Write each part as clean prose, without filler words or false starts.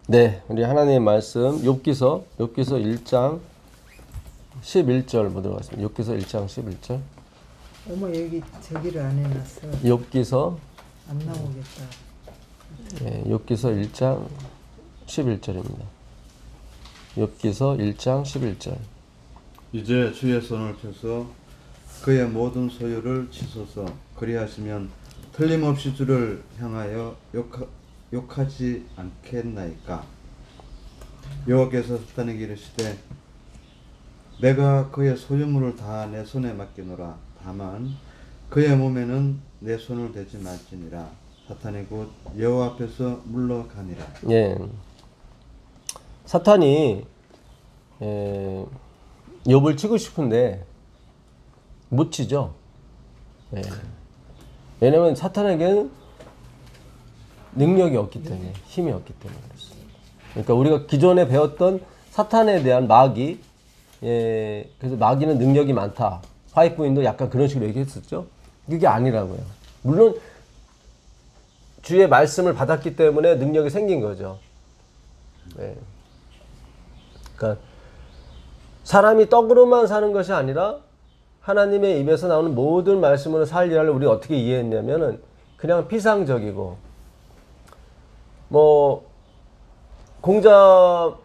네, 우리 하나님의 말씀 욥기서 1장 11절 보도록 하겠습니다. 욥기서 1장 11절. 어머 여기 저기를 안 해놨어. 욥기서 안 나오겠다. 네, 욥기서 1장 11절입니다. 욥기서 1장 11절. 이제 주의 손을 펴서 그의 모든 소유를 치소서. 그리하시면 틀림없이 주를 향하여 욕하지 않겠나이까. 여호와께서 사탄에게 이르시되 내가 그의 소유물을 다 내 손에 맡기노라. 다만 그의 몸에는 내 손을 대지 말지니라. 사탄이 곧 여호와 앞에서 물러가니라. 예, 사탄이 욥을 치고 싶은데 못 치죠. 예. 왜냐면 사탄에게는 능력이 없기 때문에, 힘이 없기 때문에 그렇습니다. 그러니까 우리가 기존에 배웠던 사탄에 대한 마귀, 그래서 마귀는 능력이 많다. 화이트 부인도 약간 그런 식으로 얘기했었죠. 그게 아니라고요. 물론 주의 말씀을 받았기 때문에 능력이 생긴 거죠. 네. 그러니까 사람이 떡으로만 사는 것이 아니라 하나님의 입에서 나오는 모든 말씀으로 살리라를 우리가 어떻게 이해했냐면은 그냥 피상적이고, 뭐 공자의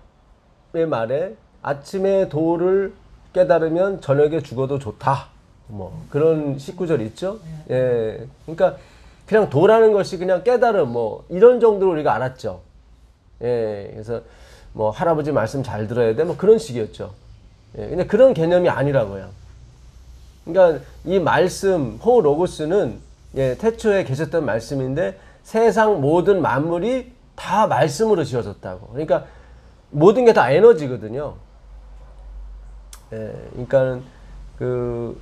말에 아침에 도를 깨달으면 저녁에 죽어도 좋다, 뭐 그런 19절 있죠. 예, 그러니까 그냥 도라는 것이 그냥 깨달음, 뭐 이런 정도로 우리가 알았죠. 예, 그래서 뭐 할아버지 말씀 잘 들어야 돼, 뭐 그런 식이었죠. 예, 근데 그런 개념이 아니라고요. 그러니까 이 말씀 호로고스는 태초에 계셨던 말씀인데 세상 모든 만물이 다 말씀으로 지어졌다고. 그러니까 모든 게 다 에너지거든요. 그러니까 그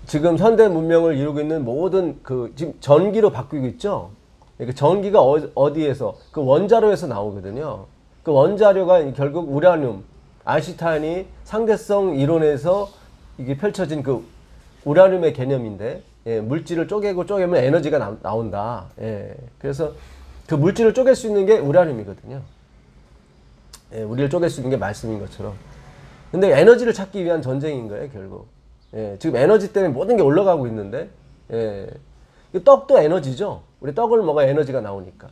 지금 현대 문명을 이루고 있는 모든 그 지금 전기로 바뀌고 있죠. 그러니까 전기가 어디에서 그 원자로에서 나오거든요. 그 원자료가 결국 우라늄, 아인슈타인이 상대성 이론에서 이게 펼쳐진 그 우라늄의 개념인데, 물질을 쪼개면 에너지가 나온다. 그래서 그 물질을 쪼갤 수 있는 게 우라늄이거든요. 우리를 쪼갤 수 있는 게 말씀인 것처럼. 근데 에너지를 찾기 위한 전쟁인 거예요, 결국. 지금 에너지 때문에 모든 게 올라가고 있는데, 떡도 에너지죠. 우리 떡을 먹어야 에너지가 나오니까.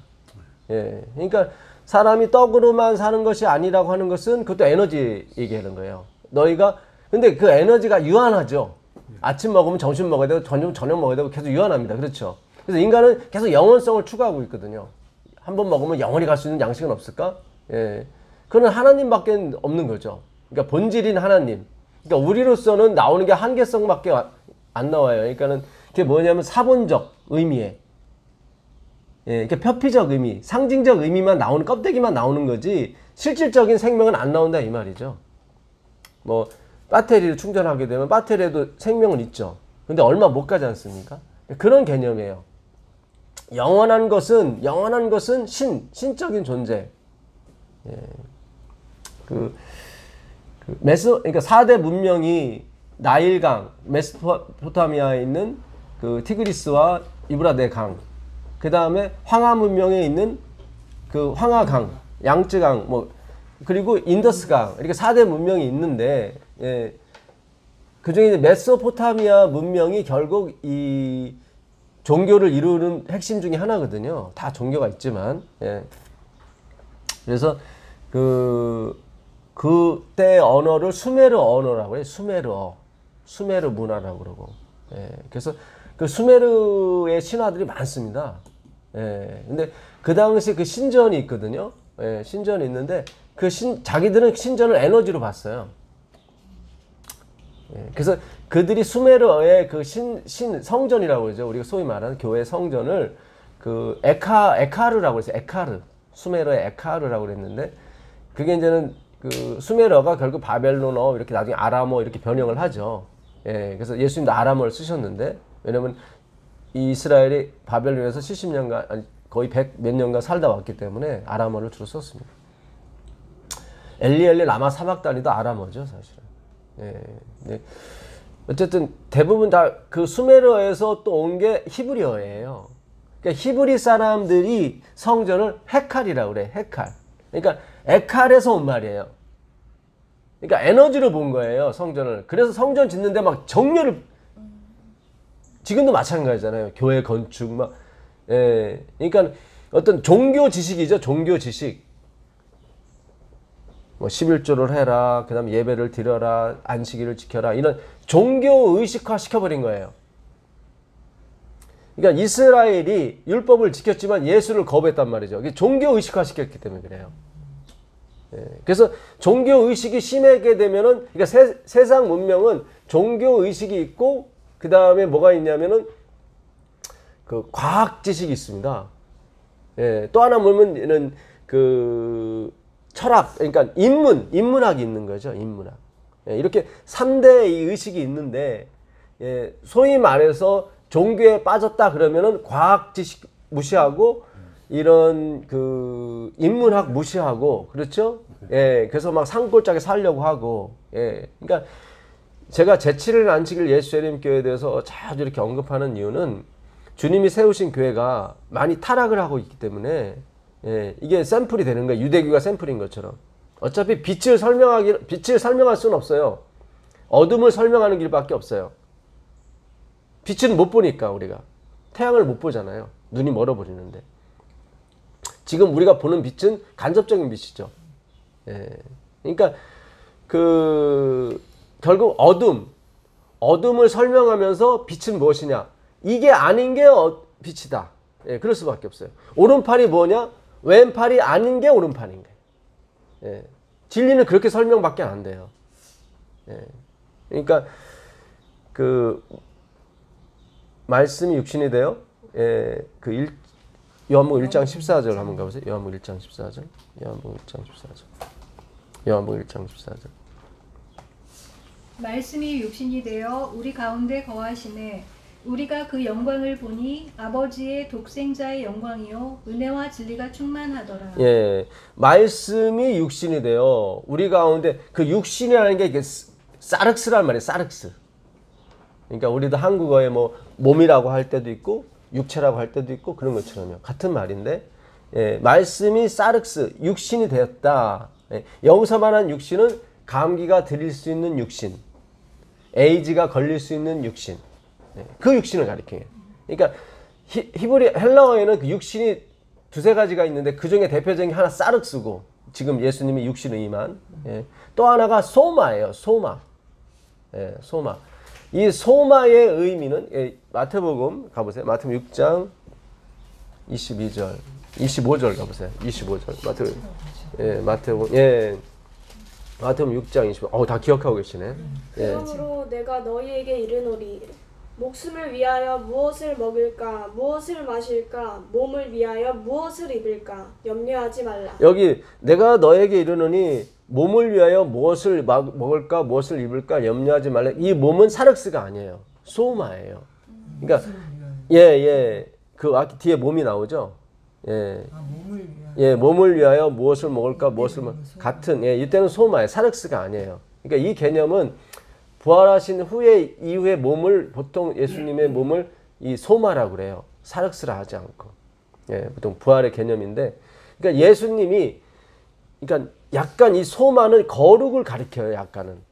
그러니까 사람이 떡으로만 사는 것이 아니라고 하는 것은 그것도 에너지 얘기하는 거예요. 너희가, 근데 그 에너지가 유한하죠. 아침 먹으면 점심 먹어야 되고, 저녁 먹어야 되고, 계속 유한합니다. 그렇죠. 그래서 인간은 계속 영원성을 추구하고 있거든요. 한 번 먹으면 영원히 갈 수 있는 양식은 없을까? 그건 하나님밖에 없는 거죠. 그러니까 본질인 하나님. 그러니까 우리로서는 나오는 게 한계성밖에 안 나와요. 그러니까는 그게 뭐냐면 사본적 의미에, 그러니까 표피적 의미, 상징적 의미만 나오는, 껍데기만 나오는 거지 실질적인 생명은 안 나온다 이 말이죠. 뭐 배터리를 충전하게 되면 배터리에도 생명은 있죠. 근데 얼마 못 가지 않습니까? 그런 개념이에요. 영원한 것은 신적인 존재. 그러니까 4대 문명이 나일강, 메소포타미아에 있는 그 티그리스와 유브라데 강, 그 다음에 황하 문명에 있는 그 황하강, 양쯔강, 뭐 그리고 인더스강, 이렇게 4대 문명이 있는데, 그 중에 이제 메소포타미아 문명이 결국 이 종교를 이루는 핵심 중에 하나거든요. 다 종교가 있지만, 그래서 그때 언어를 수메르 언어라고 해요. 수메르 문화라고 그러고. 그래서 그 수메르의 신화들이 많습니다. 근데 그 당시 그 신전이 있거든요. 신전이 있는데 자기들은 신전을 에너지로 봤어요. 그래서 그들이 수메르의 그 성전이라고 그러죠. 우리가 소위 말하는 교회 성전을 그 에카르라고 했어요. 에카르. 수메르의 에카르라고 그랬는데, 그게 이제는 그 수메르가 결국 바벨론어, 이렇게 나중에 아람어 이렇게 변형을 하죠. 그래서 예수님도 아람어를 쓰셨는데, 왜냐면 이스라엘이 바벨론에서 70년간, 아니 거의 100 몇 년간 살다 왔기 때문에 아람어를 주로 썼습니다. 엘리 라마 사박단이도 아람어죠, 사실은. 네. 어쨌든 대부분 다 그 수메르어에서 또 온 게 히브리어예요. 그러니까 히브리 사람들이 성전을 헤칼이라고 그래. 헤칼. 그러니까 에칼에서 온 말이에요. 그러니까 에너지를 본 거예요, 성전을. 그래서 성전 짓는데 막 정열을, 지금도 마찬가지잖아요. 교회 건축 막. 예. 그러니까 어떤 종교 지식이죠. 종교 지식. 뭐 11조를 해라. 그다음에 예배를 드려라. 안식일을 지켜라. 이런 종교 의식화 시켜버린 거예요. 그러니까 이스라엘이 율법을 지켰지만 예수를 거부했단 말이죠. 이게 종교 의식화 시켰기 때문에 그래요. 예. 그래서 종교 의식이 심하게 되면은, 그러니까 세상 문명은 종교 의식이 있고, 그 다음에 뭐가 있냐면은 그 과학 지식이 있습니다. 예. 또 하나 보면은 그 철학, 그러니까 인문학이 있는 거죠. 인문학. 예. 이렇게 3대 의식이 있는데, 예. 소위 말해서 종교에 빠졌다 그러면은 과학 지식 무시하고 이런 그 인문학 무시하고, 그렇죠? 예. 그래서 막 산골짜기 살려고 하고, 예. 그러니까 제가 제7일 안식일 예수재림 교회에 대해서 자주 이렇게 언급하는 이유는 주님이 세우신 교회가 많이 타락을 하고 있기 때문에, 예. 이게 샘플이 되는 거예요. 유대교가 샘플인 것처럼. 어차피 빛을 설명할 수는 없어요. 어둠을 설명하는 길밖에 없어요. 빛은 못 보니까 우리가. 태양을 못 보잖아요. 눈이 멀어버리는데. 지금 우리가 보는 빛은 간접적인 빛이죠. 예. 그러니까 결국 어둠을 설명하면서 빛은 무엇이냐? 이게 아닌 게 빛이다. 예, 그럴 수밖에 없어요. 오른팔이 뭐냐? 왼팔이 아닌 게 오른팔인 거예요. 예. 진리는 그렇게 설명밖에 안 돼요. 예. 그러니까 말씀이 육신이 되어, 예, 요한복음 1장 14절 한번 가보세요. 요한복음 1장 14절. 요한복음 1장 14절. 말씀이 육신이 되어 우리 가운데 거하시네. 우리가 그 영광을 보니 아버지의 독생자의 영광이요 은혜와 진리가 충만하더라. 예, 말씀이 육신이 되어 우리 가운데, 그 육신이라는 게 이게 사륵스란 말이에요. 사륵스. 그러니까 우리도 한국어에 뭐 몸이라고 할 때도 있고 육체라고 할 때도 있고 그런 것처럼요. 같은 말인데, 예, 말씀이 사륵스, 육신이 되었다. 예, 여기서 말하는 육신은 감기가 들릴 수 있는 육신, 에이즈가 걸릴 수 있는 육신, 예, 그 육신을 가리켜요. 그러니까 헬라어에는 그 육신이 두세 가지가 있는데 그 중에 대표적인 게 하나 사륵스고, 지금 예수님이 육신을 임한, 예, 또 하나가 소마예요. 소마. 예, 소마. 이 소마의 의미는, 예, 마태복음 가보세요. 마태복음 6장 22절, 25절 가보세요. 25절. 마태복음 6장 25절. 다 기억하고 계시네. 예. 그러므로 내가 너희에게 이르노니 목숨을 위하여 무엇을 먹을까, 무엇을 마실까, 몸을 위하여 무엇을 입을까 염려하지 말라. 여기 내가 너에게 이르노니 몸을 위하여 무엇을 먹을까, 무엇을 입을까 염려하지 말라. 이 몸은 사륵스가 아니에요. 소마예요. 그러니까 그 뒤에 몸이 나오죠. 예. 몸을 위하여. 예, 몸을 위하여 무엇을 먹을까, 같은, 예, 이때는 소마예요. 사륵스가 아니에요. 그러니까 이 개념은 부활하신 이후에 몸을, 보통 예수님의 몸을 이 소마라고 그래요. 사륵스라 하지 않고. 예, 보통 부활의 개념인데, 그러니까 예수님이, 그러니까 약간 이 소마는 거룩을 가리켜요, 약간은.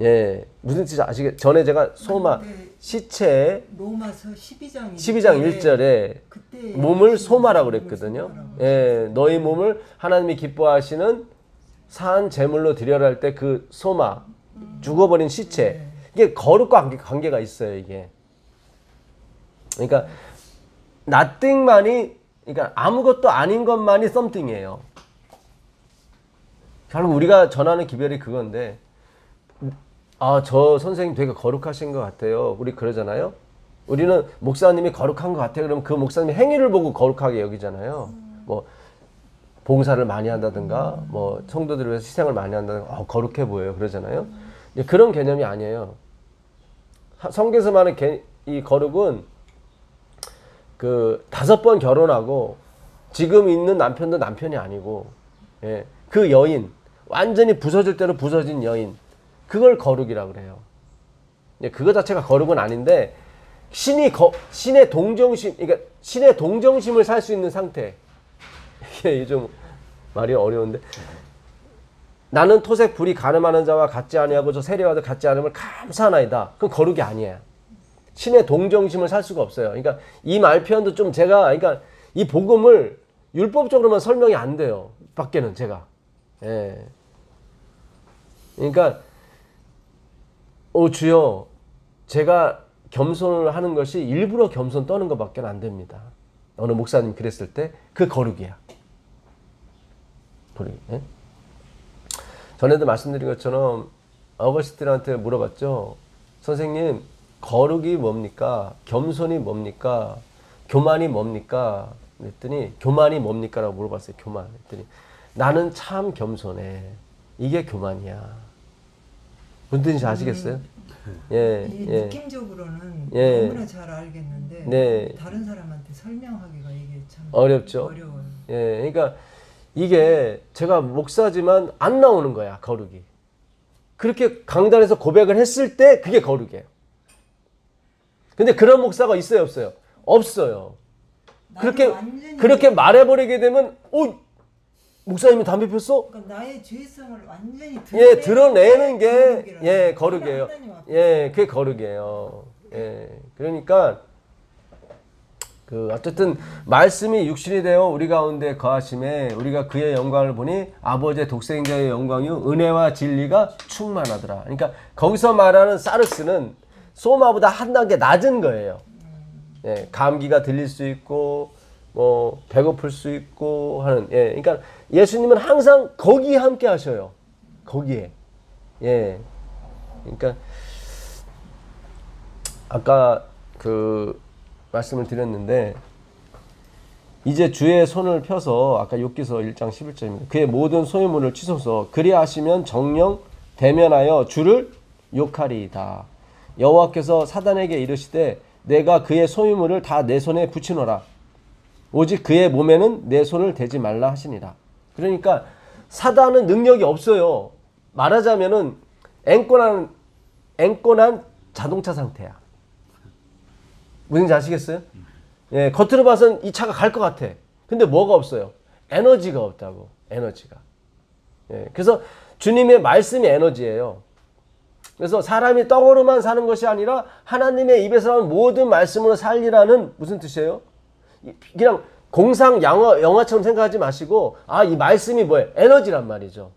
예, 무슨 뜻인지 아시겠? 전에 제가 소마, 시체에 로마서 12장 1절에 몸을 소마라고 그랬거든요. 예, 너희 몸을 하나님이 기뻐하시는 산 제물로 드려라 할 때 그 소마, 죽어버린 시체, 이게 거룩과 관계가 있어요, 이게. 그러니까 nothing만이, 그러니까 아무것도 아닌 것만이 something이에요. 결국 우리가 전하는 기별이 그건데, 저 선생님 되게 거룩하신 것 같아요. 우리 그러잖아요. 우리는 목사님이 거룩한 것 같아요. 그러면 그 목사님의 행위를 보고 거룩하게 여기잖아요. 뭐 봉사를 많이 한다든가, 뭐 성도들을 위해서 희생을 많이 한다든가, 거룩해 보여요. 그러잖아요. 그런 개념이 아니에요. 성경에서 말하는 이 거룩은 그 5번 결혼하고 지금 있는 남편도 남편이 아니고, 예, 그 여인, 완전히 부서질 대로 부서진 여인, 그걸 거룩이라고 그래요. 그거 자체가 거룩은 아닌데, 신의 동정심, 그러니까 신의 동정심을 살 수 있는 상태. 이게 좀 말이 어려운데 나는 토색 불이 가늠하는 자와 같지 아니하고 저 세례와도 같지 않음을 감사하나이다. 그건 거룩이 아니에요. 신의 동정심을 살 수가 없어요. 그러니까 이 말 표현도 좀 제가 그러니까 이 복음을 율법적으로만 설명이 안 돼요. 밖에는 제가. 예. 그러니까 주여 제가 겸손을 하는 것이 일부러 겸손 떠는 것밖에 안 됩니다. 어느 목사님 그랬을 때 그 거룩이야. 거룩이. 예? 전에도 말씀드린 것처럼 어거스틴한테 물어봤죠. 선생님 거룩이 뭡니까? 겸손이 뭡니까? 교만이 뭡니까? 그랬더니 교만이 뭡니까? 라고 물어봤어요. 교만. 그랬더니 나는 참 겸손해. 이게 교만이야. 무슨 뜻인지 아시겠어요? 예, 이 예. 느낌적으로는 예. 너무나 잘 알겠는데 네. 다른 사람한테 설명하기가 이게 참 어렵죠. 어려워요. 예, 그러니까 이게 제가 목사지만 안 나오는 거야, 거룩이. 그렇게 강단에서 고백을 했을 때 그게 거룩이에요. 근데 그런 목사가 있어요, 없어요? 없어요. 그렇게 말해버리게 되면, 목사님이 담배 폈어? 그러니까 나의 죄성을 완전히 드러내는 게, 거룩이라는 거룩이에요. 하나님 앞에. 그게 거룩이에요. 그러니까, 어쨌든, 말씀이 육신이 되어 우리 가운데 거하심에 우리가 그의 영광을 보니 아버지의 독생자의 영광이요, 은혜와 진리가 충만하더라. 그러니까, 거기서 말하는 사르스는 소마보다 한 단계 낮은 거예요. 감기가 들릴 수 있고, 배고플 수 있고 하는, 그러니까 예수님은 항상 거기에 함께 하셔요. 거기에. 그러니까, 아까 말씀을 드렸는데, 이제 주의 손을 펴서, 아까 욥기서 1장 11절입니다. 그의 모든 소유물을 취소서, 그리하시면 정령 대면하여 주를 욕하리이다. 여호와께서 사단에게 이르시되, 내가 그의 소유물을 다 내 손에 붙이노라. 오직 그의 몸에는 내 손을 대지 말라 하시니라. 그러니까 사단은 능력이 없어요. 말하자면은 앵꼬난 자동차 상태야. 무슨지 아시겠어요? 겉으로 봐서는 이 차가 갈 것 같아. 근데 뭐가 없어요? 에너지가 없다고. 에너지가. 그래서 주님의 말씀이 에너지예요. 그래서 사람이 떡으로만 사는 것이 아니라 하나님의 입에서 나온 모든 말씀으로 살리라는 무슨 뜻이에요? 그냥 공상 영화처럼 생각하지 마시고 이 말씀이 뭐예요? 에너지란 말이죠.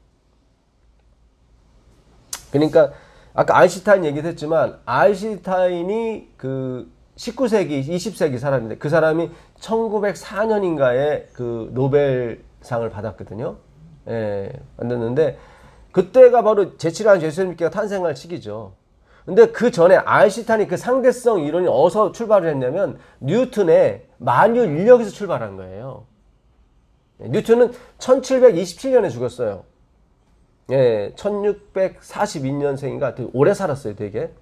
그러니까 아까 아인슈타인 얘기도 했지만 아인슈타인이 19세기, 20세기 사람인데 그 사람이 1904년인가에 노벨상을 받았거든요. 받았는데 그때가 바로 제7한 예수님께가 탄생할 시기죠. 근데 그 전에 아인슈타인이 그 상대성 이론이 어디서 출발을 했냐면 뉴턴의 만유 인력에서 출발한 거예요. 뉴턴은 1727년에 죽었어요. 1642년생인가 되게 오래 살았어요, 되게.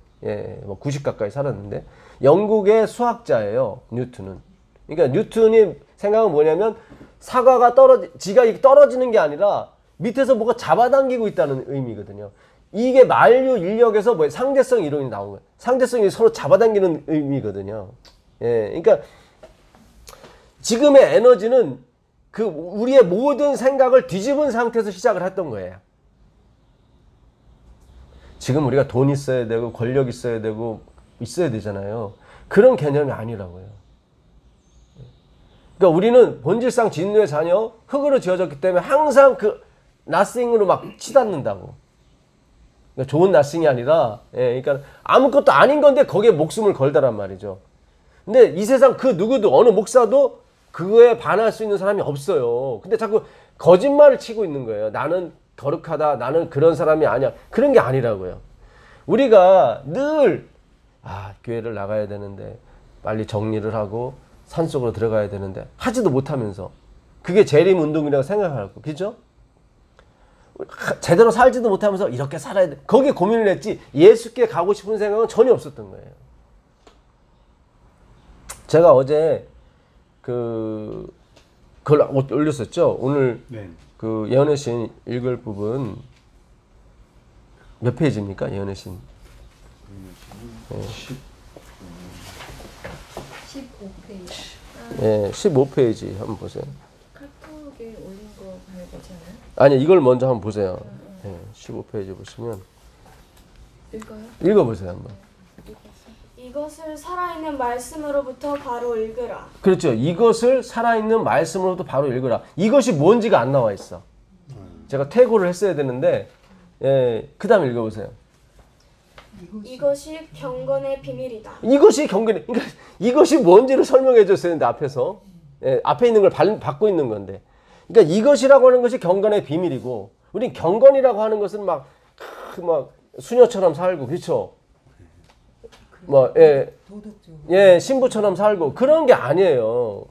90 가까이 살았는데 영국의 수학자예요, 뉴턴은. 그러니까 뉴턴이 생각은 뭐냐면 사과가 지가 떨어지는 게 아니라 밑에서 뭐가 잡아당기고 있다는 의미거든요. 이게 만유 인력에서 상대성 이론이 나온 거예요. 상대성이 서로 잡아당기는 의미거든요. 그러니까 지금의 에너지는 우리의 모든 생각을 뒤집은 상태에서 시작을 했던 거예요. 지금 우리가 돈 있어야 되고 권력 있어야 되고 있어야 되잖아요. 그런 개념이 아니라고요. 그러니까 우리는 본질상 진노의 자녀, 흙으로 지어졌기 때문에 항상 나싱으로 막 치닫는다고. 그러니까 좋은 나싱이 아니라, 그러니까 아무것도 아닌 건데 거기에 목숨을 걸다란 말이죠. 근데 이 세상 그 누구도, 어느 목사도 그거에 반할 수 있는 사람이 없어요. 근데 자꾸 거짓말을 치고 있는 거예요. 나는 거룩하다, 나는 그런 사람이 아니야. 그런 게 아니라고요. 우리가 늘, 교회를 나가야 되는데, 빨리 정리를 하고 산속으로 들어가야 되는데, 하지도 못하면서, 그게 재림 운동이라고 생각하고, 그죠? 제대로 살지도 못하면서 이렇게 살아야 돼. 거기에 고민을 했지 예수께 가고 싶은 생각은 전혀 없었던 거예요. 제가 어제 그걸 올렸었죠. 오늘 예언의 신 읽을 부분 몇 페이지입니까? 예언의 신 15페이지. 15페이지 한번 보세요. 카톡에 올린 거 봐야 되잖아요. 아니 이걸 먼저 한번 보세요. 15페이지 보시면 읽어요? 읽어보세요 한번. 이것을 살아있는 말씀으로부터 바로 읽으라. 그렇죠. 이것을 살아있는 말씀으로부터 바로 읽으라. 이것이 뭔지가 안 나와 있어. 제가 태고를 했어야 되는데 그 다음 읽어보세요. 이것이 경건의 비밀이다. 이것이 경건이, 그러니까 이것이 뭔지를 설명해 줬어야 되는데 앞에서 앞에 있는 걸 받고 있는 건데, 그러니까 이것이라고 하는 것이 경건의 비밀이고, 우린 경건이라고 하는 것은 막 수녀처럼 살고, 그렇죠? 도덕적으로 신부처럼 살고 그런 게 아니에요.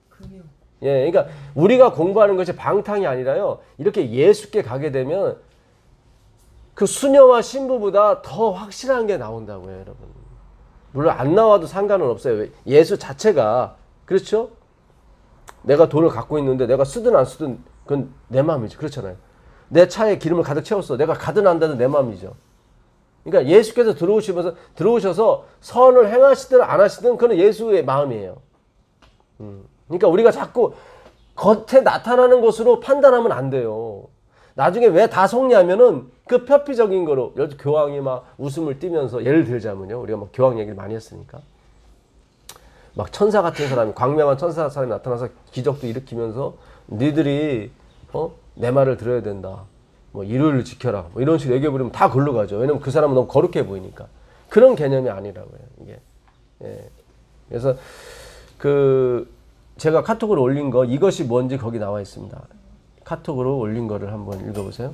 금욕 그러니까 우리가 공부하는 것이 방탕이 아니라요. 이렇게 예수께 가게 되면 그 수녀와 신부보다 더 확실한 게 나온다고요, 여러분. 물론 안 나와도 상관은 없어요. 예수 자체가, 그렇죠? 내가 돈을 갖고 있는데 내가 쓰든 안 쓰든 그건 내 마음이죠. 그렇잖아요. 내 차에 기름을 가득 채웠어. 내가 가든 안 가든 내 마음이죠. 그러니까 예수께서 들어오셔서 선을 행하시든 안 하시든 그건 예수의 마음이에요. 그러니까 우리가 자꾸 겉에 나타나는 것으로 판단하면 안 돼요. 나중에 왜 다 속냐면은 그 표피적인 거로, 요즘 교황이 막 웃음을 띠면서, 예를 들자면요, 우리가 막 교황 얘기를 많이 했으니까, 막 천사 같은 사람이, 광명한 천사 사람이 나타나서 기적도 일으키면서 니들이 내 말을 들어야 된다, 뭐 일요일을 지켜라, 뭐 이런 식으로 얘기해버리면 다 글로 가죠. 왜냐면 그 사람은 너무 거룩해 보이니까. 그런 개념이 아니라고요, 이게. 그래서 제가 카톡으로 올린 거, 이것이 뭔지 거기 나와 있습니다. 카톡으로 올린 거를 한번 읽어보세요.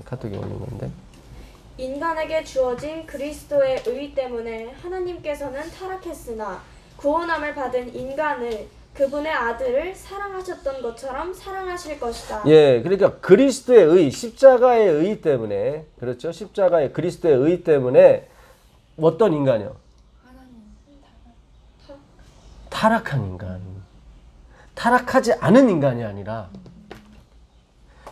카톡에 올린 건데. 인간에게 주어진 그리스도의 의 때문에 하나님께서는 타락했으나 구원함을 받은 인간을, 그분의 아들을 사랑하셨던 것처럼 사랑하실 것이다. 그러니까 그리스도의 의, 십자가의 의 때문에, 그렇죠? 십자가의 그리스도의 의 때문에 어떤 인간이요? 타락한 인간. 타락하지 않은 인간이 아니라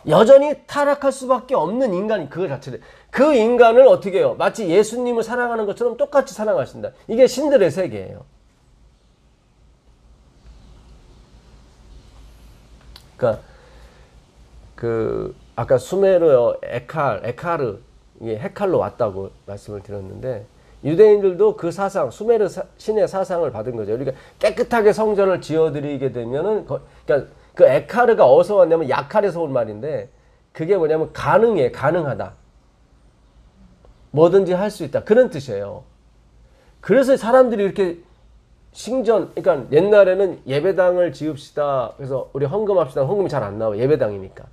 여전히 타락할 수밖에 없는 인간이 그거 자체를, 그 인간을 어떻게 해요? 마치 예수님을 사랑하는 것처럼 똑같이 사랑하신다. 이게 신들의 세계예요. 그러니까 아까 수메르어 에카르, 이게 헤칼로 왔다고 말씀을 드렸는데, 유대인들도 그 사상, 수메르 신의 사상을 받은 거죠. 우리가 깨끗하게 성전을 지어드리게 되면은, 그러니까 그 에카르가 어디서 왔냐면 야칼에서 온 말인데, 그게 뭐냐면 가능하다. 뭐든지 할 수 있다. 그런 뜻이에요. 그래서 사람들이 이렇게 신전, 그러니까 옛날에는 예배당을 지읍시다. 그래서 우리 헌금합시다. 헌금이 잘 안 나와. 예배당이니까.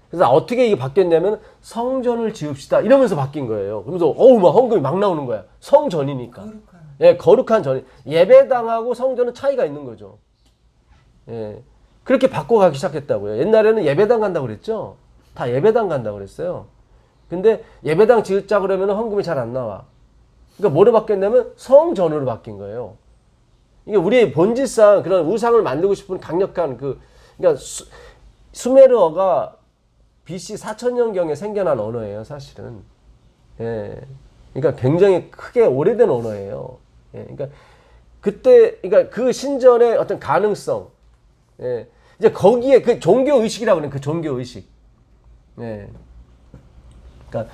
그래서 어떻게 이게 바뀌었냐면 성전을 지읍시다. 이러면서 바뀐 거예요. 그러면서 막 헌금이 막 나오는 거야. 성전이니까. 거룩한 전. 예배당하고 성전은 차이가 있는 거죠. 그렇게 바꿔가기 시작했다고요. 옛날에는 예배당 간다고 그랬죠. 다 예배당 간다고 그랬어요. 근데 예배당 지으자 그러면 헌금이 잘 안 나와. 그러니까 뭐로 바뀌었냐면 성전으로 바뀐 거예요. 이게 우리의 본질상 그런 우상을 만들고 싶은 강력한 그러니까 수메르어가 BC 4000년경에 생겨난 언어예요, 사실은. 그러니까 굉장히 크게 오래된 언어예요. 그러니까 그러니까 그 신전의 어떤 가능성, 이제 거기에 그 종교 의식이라고 그래요. 그 종교 의식. 그러니까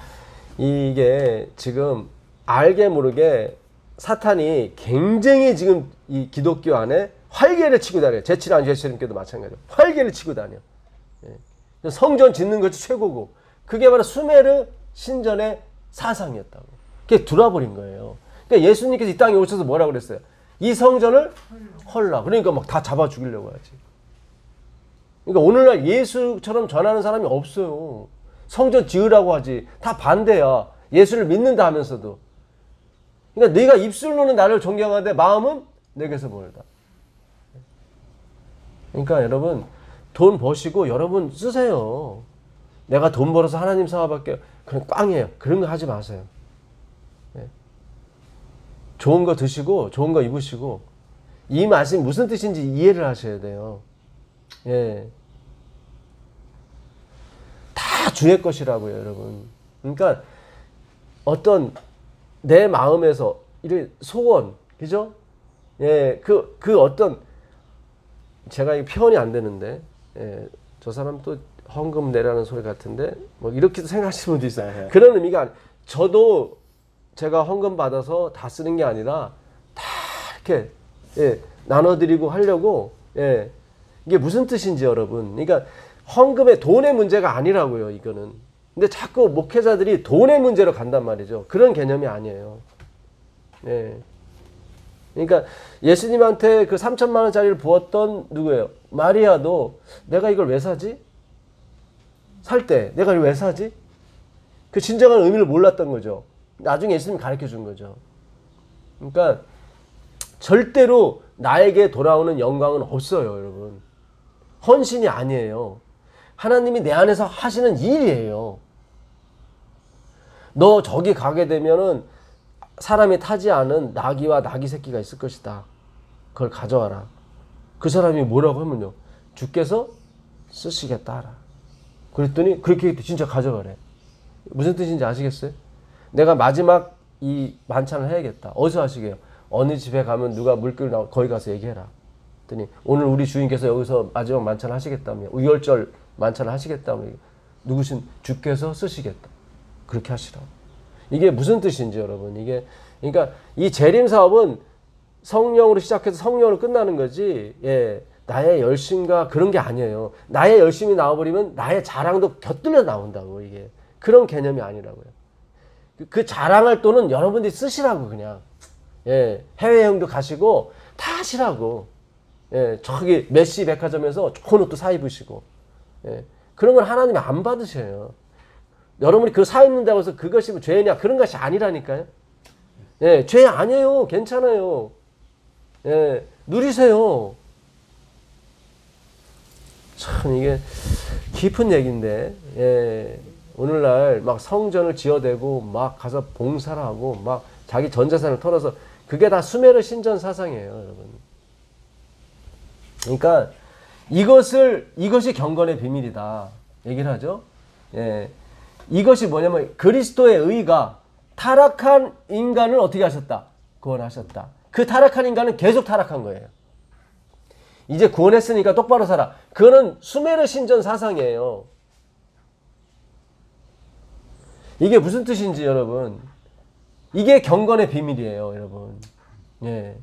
이게 지금 알게 모르게 사탄이 굉장히 지금 이 기독교 안에 활개를 치고 다녀요. 제칠한 제칠님께도 마찬가지로 활개를 치고 다녀. 성전 짓는 것이 최고고, 그게 바로 수메르 신전의 사상이었다고. 그게 들어버린 거예요. 그러니까 예수님께서 이 땅에 오셔서 뭐라고 그랬어요? 이 성전을 헐라. 그러니까 막 다 잡아 죽이려고 하지. 그러니까 오늘날 예수처럼 전하는 사람이 없어요. 성전 지으라고 하지. 다 반대야. 예수를 믿는다 하면서도. 그러니까 네가 입술로는 나를 존경하는데 마음은 내게서 멀다. 그러니까 여러분, 돈 버시고 여러분 쓰세요. 내가 돈 벌어서 하나님 사업할게요. 그냥 꽝이에요. 그런 거 하지 마세요. 좋은 거 드시고 좋은 거 입으시고, 이 말씀이 무슨 뜻인지 이해를 하셔야 돼요. 다 주의 것이라고요, 여러분. 그러니까 어떤 내 마음에서 이런 소원, 그죠? 그 어떤, 제가 이 표현이 안 되는데, 저 사람 또 헌금 내라는 소리 같은데 뭐 이렇게도 생각하시는 분도 있어요. 그런 의미가 아니. 저도 제가 헌금 받아서 다 쓰는 게 아니라 다 이렇게 예, 나눠드리고 하려고 예. 이게 무슨 뜻인지 여러분. 그러니까 헌금의 돈의 문제가 아니라고요. 이거는. 근데 자꾸 목회자들이 돈의 문제로 간단 말이죠. 그런 개념이 아니에요. 예. 그러니까 예수님한테 그 3천만 원짜리를 부었던 누구예요? 마리아도 내가 이걸 왜 사지? 살 때 내가 이걸 왜 사지? 그 진정한 의미를 몰랐던 거죠. 나중에 예수님이 가르쳐 준 거죠. 그러니까 절대로 나에게 돌아오는 영광은 없어요, 여러분. 헌신이 아니에요. 하나님이 내 안에서 하시는 일이에요. 너 저기 가게 되면은 사람이 타지 않은 나귀와 나귀 새끼가 있을 것이다. 그걸 가져와라. 그 사람이 뭐라고 하면요. 주께서 쓰시겠다 하라. 그랬더니 그렇게 진짜 가져가래. 무슨 뜻인지 아시겠어요? 내가 마지막 이 만찬을 해야겠다. 어디서 하시게요? 어느 집에 가면 누가 물길 나와 거기 가서 얘기해라. 그랬더니 오늘 우리 주인께서 여기서 마지막 만찬을 하시겠다며 우열절 만찬을 하시겠다며 누구신 주께서 쓰시겠다. 그렇게 하시라고. 이게 무슨 뜻인지 여러분. 이게 그러니까 이 재림 사업은 성령으로 시작해서 성령으로 끝나는 거지. 예. 나의 열심과 그런 게 아니에요. 나의 열심이 나와버리면 나의 자랑도 곁들여 나온다고. 이게 그런 개념이 아니라고요. 그 자랑할 돈은 여러분들이 쓰시라고 그냥. 예. 해외여행도 가시고 다 하시라고. 예. 저기 메시 백화점에서 좋은 옷도 사 입으시고. 예. 그런 건 하나님이 안 받으셔요. 여러분이 그 사 입는다고 해서 그것이 뭐 죄냐 그런 것이 아니라니까요. 예, 죄 아니에요. 괜찮아요. 예, 누리세요. 참 이게 깊은 얘기인데 예, 오늘날 막 성전을 지어대고 막 가서 봉사를 하고 막 자기 전 재산을 털어서 그게 다 수메르 신전 사상이에요, 여러분. 그러니까 이것이 경건의 비밀이다 얘기를 하죠. 예. 이것이 뭐냐면 그리스도의 의가 타락한 인간을 어떻게 하셨다? 구원하셨다. 그 타락한 인간은 계속 타락한 거예요. 이제 구원했으니까 똑바로 살아. 그거는 수메르 신전 사상이에요. 이게 무슨 뜻인지 여러분. 이게 경건의 비밀이에요, 여러분. 예.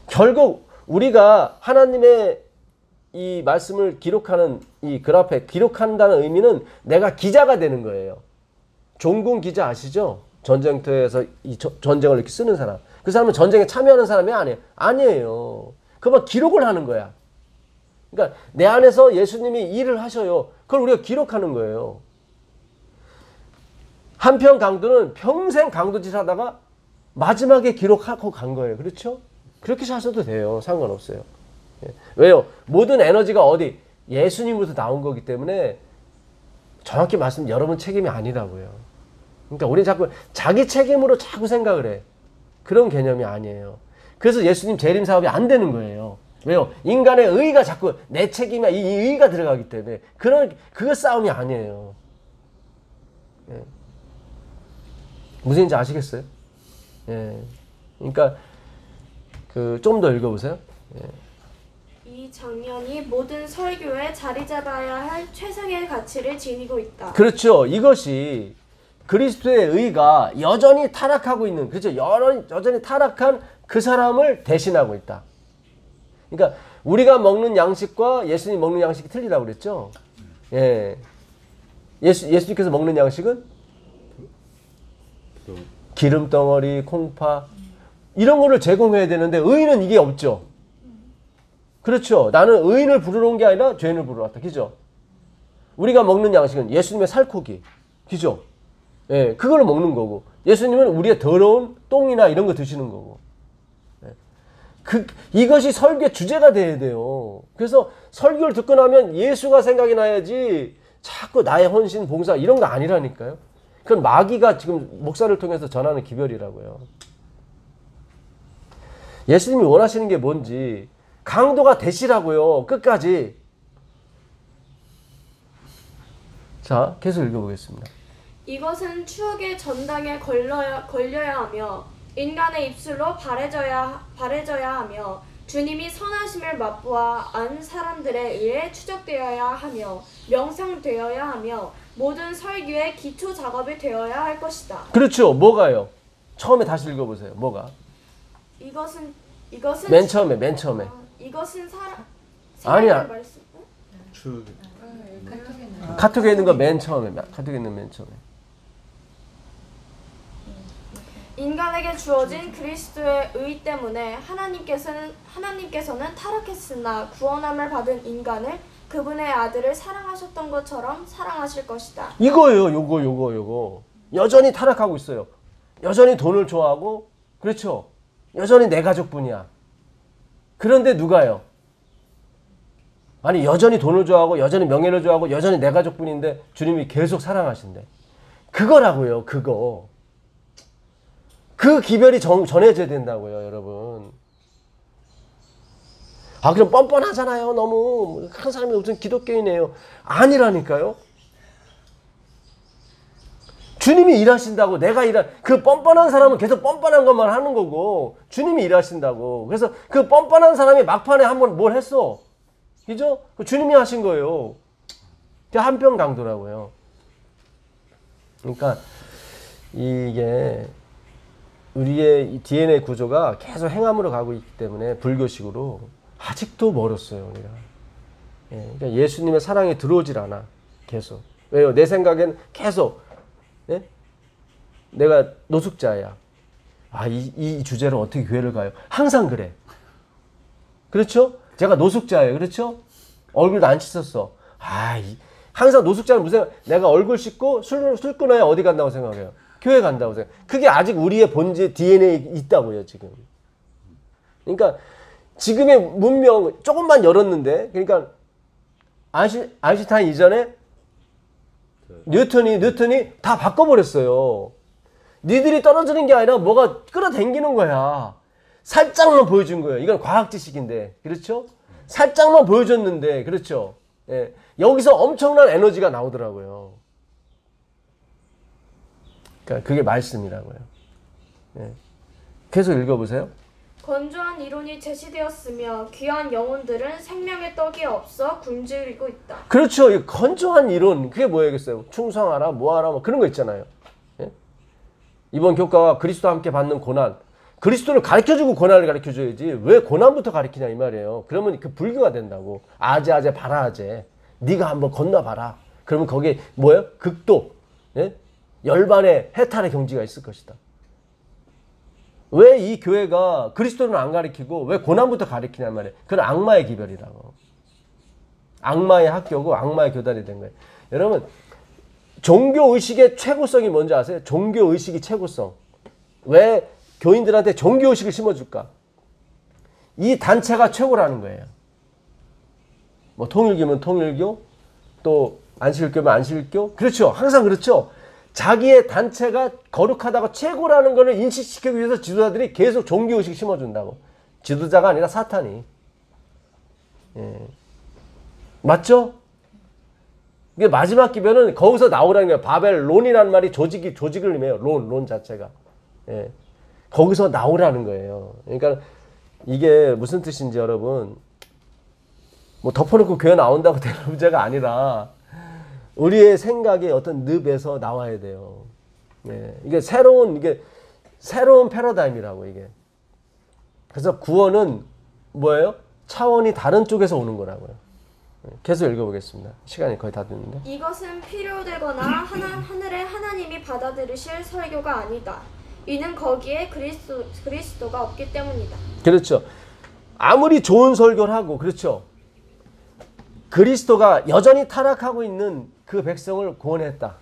결국 우리가 하나님의 이 말씀을 기록하는 이 그래프에 기록한다는 의미는 내가 기자가 되는 거예요. 종군 기자 아시죠? 전쟁터에서 이 전쟁을 이렇게 쓰는 사람. 그 사람은 전쟁에 참여하는 사람이 아니에요. 아니에요. 그만 기록을 하는 거야. 그러니까 내 안에서 예수님이 일을 하셔요. 그걸 우리가 기록하는 거예요. 한편 강도는 평생 강도짓 하다가 마지막에 기록하고 간 거예요. 그렇죠? 그렇게 사셔도 돼요. 상관없어요. 왜요? 모든 에너지가 어디? 예수님으로부터 나온 거기 때문에 정확히 말씀 여러분 책임이 아니라고요. 그러니까 우리는 자꾸 자기 책임으로 자꾸 생각을 해. 그런 개념이 아니에요. 그래서 예수님 재림 사업이 안 되는 거예요. 왜요? 인간의 의가 자꾸 내 책임이야. 이 의가 들어가기 때문에 그거 싸움이 아니에요. 예. 무슨인지 아시겠어요? 예. 그러니까 좀 더 읽어보세요. 예. 이 장면이 모든 설교에 자리 잡아야 할 최상의 가치를 지니고 있다. 그렇죠. 이것이 그리스도의 의가 여전히 타락하고 있는, 그렇죠. 여전히 타락한 그 사람을 대신하고 있다. 그러니까 우리가 먹는 양식과 예수님 먹는 양식이 틀리다고 그랬죠. 예. 예수님께서 먹는 양식은 기름 덩어리, 콩파 이런 거를 제공해야 되는데 의인은 이게 없죠. 그렇죠. 나는 의인을 부르러 온 게 아니라 죄인을 부르러 왔다. 그죠? 우리가 먹는 양식은 예수님의 살코기. 그죠? 예, 그걸 먹는 거고. 예수님은 우리의 더러운 똥이나 이런 거 드시는 거고. 예. 이것이 설교의 주제가 돼야 돼요. 그래서 설교를 듣고 나면 예수가 생각이 나야지 자꾸 나의 헌신, 봉사 이런 거 아니라니까요. 그건 마귀가 지금 목사를 통해서 전하는 기별이라고요. 예수님이 원하시는 게 뭔지 강도가 되시라고요. 끝까지. 자, 계속 읽어보겠습니다. 이것은 추억의 전당에 걸려야 하며 인간의 입술로 바래져야 하며 주님이 선하심을 맛보아 안 사람들에 의해 추적되어야 하며 명상되어야 하며 모든 설교의 기초 작업이 되어야 할 것이다. 그렇죠. 뭐가요? 처음에 다시 읽어보세요. 뭐가? 이것은 맨 처음에. 이것은 사람 아니야. 말씀. 추억이. 카톡에 있는 거 맨 처음에. 카톡에 있는 맨 처음에. 인간에게 주어진 그리스도의 의 때문에 하나님께서는 타락했으나 구원함을 받은 인간을 그분의 아들을 사랑하셨던 것처럼 사랑하실 것이다. 이거예요. 요거. 여전히 타락하고 있어요. 여전히 돈을 좋아하고, 그렇죠. 여전히 내 가족뿐이야. 그런데 누가요? 아니, 여전히 돈을 좋아하고, 여전히 명예를 좋아하고, 여전히 내 가족뿐인데 주님이 계속 사랑하신대. 그거라고요. 그거. 그 기별이 전해져야 된다고요, 여러분. 아, 그럼 뻔뻔하잖아요. 너무 한 사람이 무슨 기독교인이에요. 아니라니까요. 주님이 일하신다고 그 뻔뻔한 사람은 계속 뻔뻔한 것만 하는 거고 주님이 일하신다고. 그래서 그 뻔뻔한 사람이 막판에 한번 뭘 했어. 그죠? 주님이 하신 거예요. 그게 한평강도라고요. 그러니까 이게 우리의 이 DNA 구조가 계속 행함으로 가고 있기 때문에 불교식으로 아직도 멀었어요, 우리가. 그러니까 예수님의 사랑이 들어오질 않아. 계속. 왜요? 내 생각엔 계속 내가 노숙자야. 아, 이 주제로 어떻게 교회를 가요? 항상 그래. 그렇죠? 제가 노숙자예요. 그렇죠? 얼굴도 안 씻었어. 항상 노숙자는 무슨 내가 얼굴 씻고 술 끊어야 어디 간다고 생각해요? 교회 간다고 생각해요. 그게 아직 우리의 본질 DNA에 있다고요, 지금. 그러니까 지금의 문명 조금만 열었는데, 그러니까 아인슈타인 이전에 뉴턴이 다 바꿔버렸어요. 니들이 떨어지는 게 아니라 뭐가 끌어당기는 거야. 살짝만 보여준 거예요. 이건 과학 지식인데, 그렇죠? 살짝만 보여줬는데, 그렇죠? 예. 여기서 엄청난 에너지가 나오더라고요. 그러니까 그게 말씀이라고요. 예. 계속 읽어보세요. 건조한 이론이 제시되었으며 귀한 영혼들은 생명의 떡이 없어 굶주리고 있다. 그렇죠. 이 건조한 이론, 그게 뭐야겠어요? 충성하라, 뭐하라, 뭐 그런 거 있잖아요. 예? 이번 교과가 그리스도와 함께 받는 고난. 그리스도를 가르쳐주고 고난을 가르쳐줘야지 왜 고난부터 가르치냐 이 말이에요. 그러면 그 불교가 된다고. 아재 바라아재. 네가 한번 건너봐라. 그러면 거기에 뭐예요? 극도, 예? 열반의 해탈의 경지가 있을 것이다. 왜 이 교회가 그리스도는 안 가르치고 왜 고난부터 가르치냐 말이에요. 그건 악마의 기별이라고. 악마의 학교고 악마의 교단이 된 거예요. 여러분, 종교의식의 최고성이 뭔지 아세요? 종교의식이 최고성. 왜 교인들한테 종교의식을 심어줄까? 이 단체가 최고라는 거예요. 뭐 통일교면 통일교, 또 안식일교면 안식일교. 그렇죠. 항상 그렇죠. 자기의 단체가 거룩하다고 최고라는 것을 인식시키기 위해서 지도자들이 계속 종교의식을 심어준다고. 지도자가 아니라 사탄이. 예. 맞죠? 이게 마지막 기별은 거기서 나오라는 거예요. 바벨론이라는 말이 조직을 의미해요. 론 자체가. 예. 거기서 나오라는 거예요. 그러니까 이게 무슨 뜻인지 여러분, 뭐 덮어놓고 교회 나온다고 되는 문제가 아니라 우리의 생각의 어떤 늪에서 나와야 돼요. 예. 이게 새로운 패러다임이라고, 이게. 그래서 구원은 뭐예요? 차원이 다른 쪽에서 오는 거라고요. 계속 읽어보겠습니다. 시간이 거의 다 됐는데. 이것은 필요되거나 하늘의 하나님이 받아들이실 설교가 아니다. 이는 거기에 그리스도가 없기 때문이다. 그렇죠. 아무리 좋은 설교를 하고, 그렇죠. 그리스도가 여전히 타락하고 있는 그 백성을 구원했다.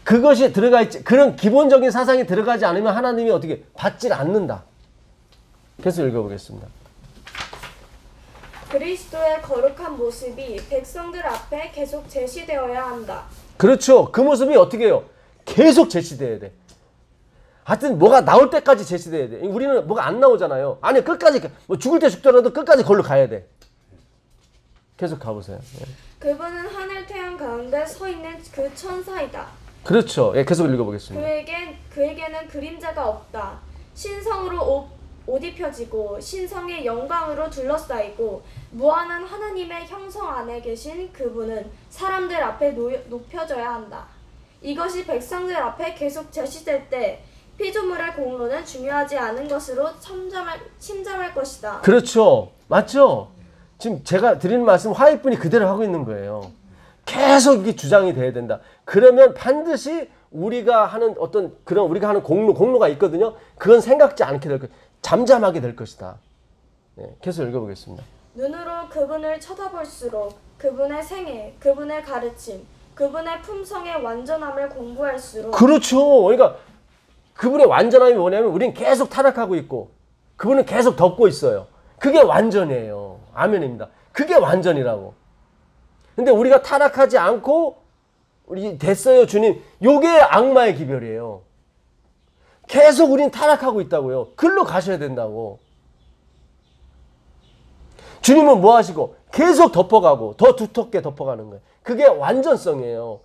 그것이 들어가 있지, 그런 기본적인 사상이 들어가지 않으면 하나님이 어떻게 받질 않는다. 계속 읽어보겠습니다. 그리스도의 거룩한 모습이 백성들 앞에 계속 제시되어야 한다. 그렇죠. 그 모습이 어떻게 해요? 계속 제시돼야 돼. 하여튼 뭐가 나올 때까지 제시돼야 돼. 우리는 뭐가 안 나오잖아요. 아니, 끝까지, 뭐 죽을 때 죽더라도 끝까지 걸로 가야 돼. 계속 가보세요. 예. 그분은 하늘 태양 가운데 서 있는 그 천사이다. 그렇죠. 예, 계속 읽어보겠습니다. 그에게는 그림자가 없다. 신성으로 옷 입혀지고 신성의 영광으로 둘러싸이고 무한한 하나님의 형성 안에 계신 그분은 사람들 앞에 높여져야 한다. 이것이 백성들 앞에 계속 제시될 때 피조물의 공로는 중요하지 않은 것으로 침잠할 것이다. 그렇죠. 맞죠? 지금 제가 드리는 말씀 화이분이 그대로 하고 있는 거예요. 계속 이게 주장이 돼야 된다. 그러면 반드시 우리가 하는 어떤 그런 우리가 하는 공로가 있거든요. 그건 생각지 않게 될 것이다. 잠잠하게 될 것이다. 네, 계속 읽어보겠습니다. 눈으로 그분을 쳐다볼수록 그분의 생애, 그분의 가르침, 그분의 품성의 완전함을 공부할수록 그렇죠. 그러니까 그분의 완전함이 뭐냐면 우리는 계속 타락하고 있고 그분은 계속 덮고 있어요. 그게 완전이에요. 아멘입니다. 그게 완전이라고. 근데 우리가 타락하지 않고 우리 됐어요 주님. 요게 악마의 기별이에요. 계속 우린 타락하고 있다고요. 글로 가셔야 된다고. 주님은 뭐 하시고 계속 덮어가고 더 두텁게 덮어가는 거예요. 그게 완전성이에요.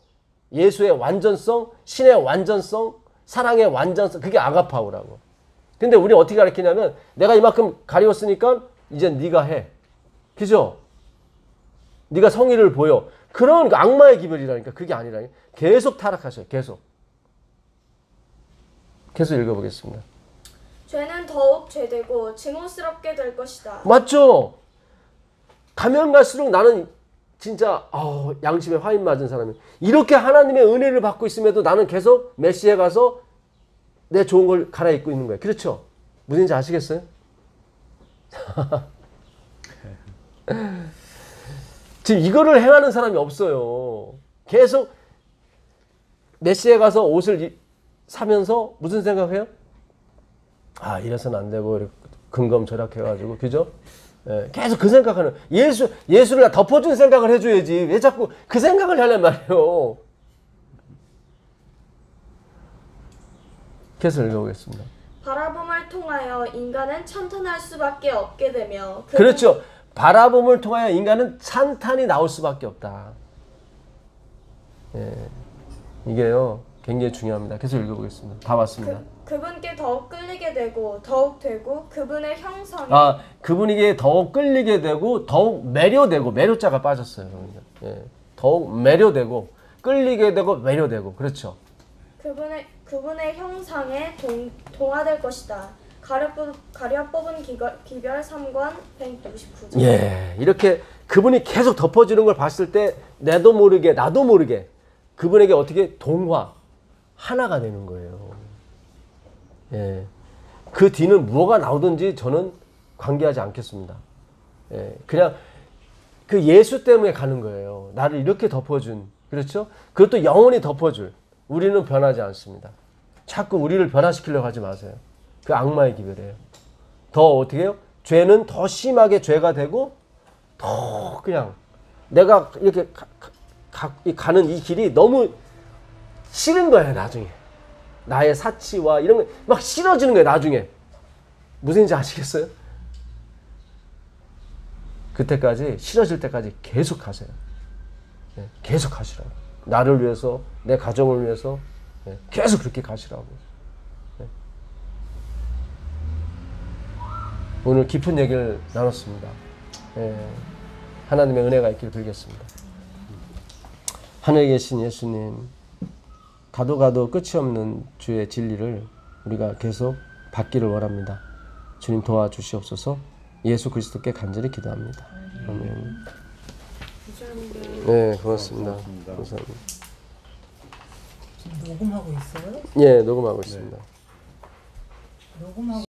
예수의 완전성, 신의 완전성, 사랑의 완전성, 그게 아가파우라고. 근데 우리 어떻게 가르치냐면 내가 이만큼 가리웠으니까 이제 네가 해. 그죠? 네가 성의를 보여. 그런 악마의 기별이라니까. 그게 아니라니까. 계속 타락하셔요. 계속 읽어보겠습니다. 죄는 더욱 죄되고 증오스럽게 될 것이다. 맞죠? 가면 갈수록 나는 진짜 양심에 화인 맞은 사람이 이렇게 하나님의 은혜를 받고 있음에도 나는 계속 메시에 가서 내 좋은 걸 갈아입고 있는 거예요. 그렇죠? 무슨지 아시겠어요? 지금 이거를 행하는 사람이 없어요. 계속 메시에 가서 옷을 사면서 무슨 생각해요? 이래서는 안 되고 이렇게 근검절약해가지고 그죠? 예, 계속 그 생각하는 예수를 덮어준 생각을 해줘야지 왜 자꾸 그 생각을 하냔 말이에요. 계속 읽어보겠습니다. 바라봄을 통하여 인간은 찬탄할 수밖에 없게 되며 그렇죠. 바라봄을 통하여 인간은 찬탄이 나올 수밖에 없다. 예, 이게요 굉장히 중요합니다. 계속 읽어보겠습니다. 다 왔습니다. 그분께 더욱 끌리게 되고 더욱 되고 그분의 형상에 그분에게 더욱 끌리게 되고 더욱 매료되고 매료자가 빠졌어요. 예, 더욱 매료되고 끌리게 되고 매료되고 그렇죠. 그분의 형상에 동화될 것이다. 가려 뽑은 기별 3권 169절. 예, 이렇게 그분이 계속 덮어지는 걸 봤을 때 나도 모르게 그분에게 어떻게 하나가 되는 거예요. 예, 그 뒤는 무엇가 나오든지 저는 관계하지 않겠습니다. 예, 그냥 그 예수 때문에 가는 거예요. 나를 이렇게 덮어준, 그렇죠? 그것도 영원히 덮어줄. 우리는 변하지 않습니다. 자꾸 우리를 변화시키려고 하지 마세요. 그 악마의 기별이에요. 더 어떻게 해요? 죄는 더 심하게 죄가 되고 더 그냥 내가 이렇게 가는 이 길이 너무 싫은 거예요. 나중에 나의 사치와 이런 거 막 싫어지는 거예요. 나중에 무슨지 아시겠어요? 그때까지 싫어질 때까지 계속 가세요. 네, 계속 가시라고. 나를 위해서 내 가정을 위해서 네, 계속 그렇게 가시라고. 네. 오늘 깊은 얘기를 나눴습니다. 네, 하나님의 은혜가 있기를 빌겠습니다. 하늘에 계신 예수님, 가도 끝이 없는 주의 진리를 우리가 계속 받기를 원합니다. 주님 도와주시옵소서. 예수 그리스도께 간절히 기도합니다. 아멘. 네, 고맙습니다. 감사합니다. 지금 녹음하고 있어요? 예, 녹음하고 있습니다. 녹음하고